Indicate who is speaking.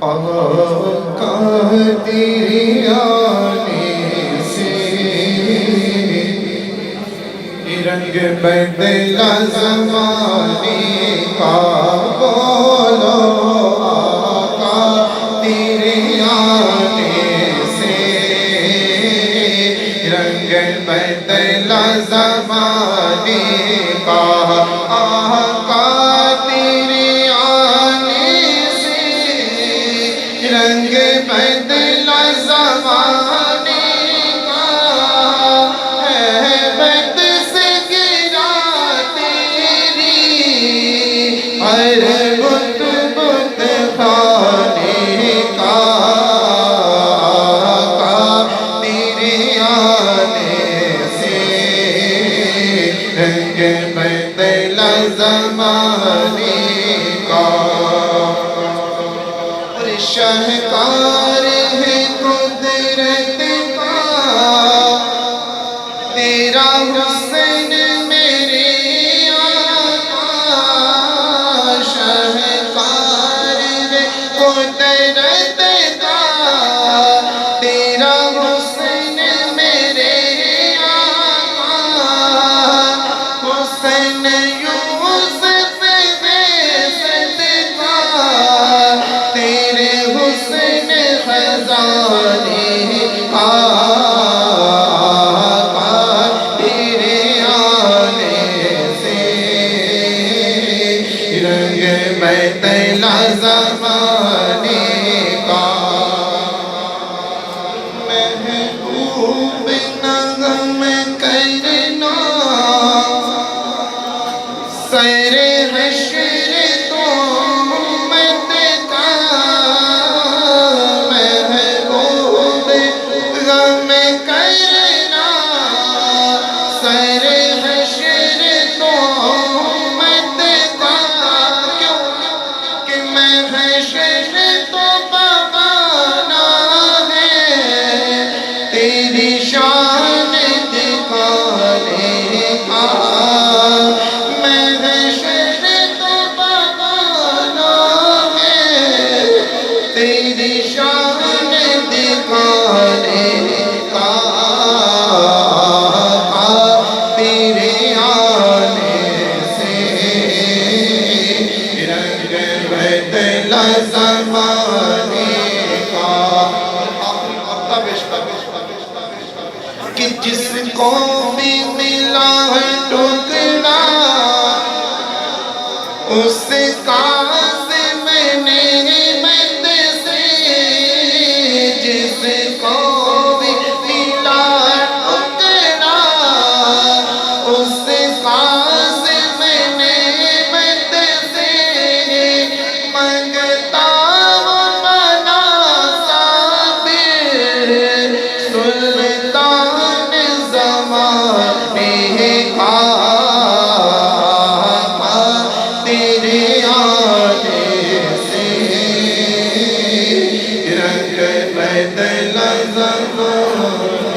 Speaker 1: آقا تیری آنے سے رنگ بدلا زمانے کا بولو آقا تیری آنے سے رنگ بدلا زمانے کا آقا تیری آنے سے رنگ بدلا زمانے شاہکار ہے قدرت کا تیرا حسن میرے آقا شاہکار ہے قدرت کا تیرا حسن میرے آقا حسن یوسف دے صدقہ تیرے حسن خزانے تیرے آنے سے رنگ بدلا زمانے کا محبوب نغم کرنا سر حشر تو امت کا محبوب غم کرنا سر حشر تو امت کا کہ محشر تو بابانا ہے تیری شان دکھانے کا تیری شان دکھانے کا تیرے آنے سے رنگ بدلا زمانے کا کہ جس کو بھی ملا ہے ٹکڑا اس کا بدلا زمان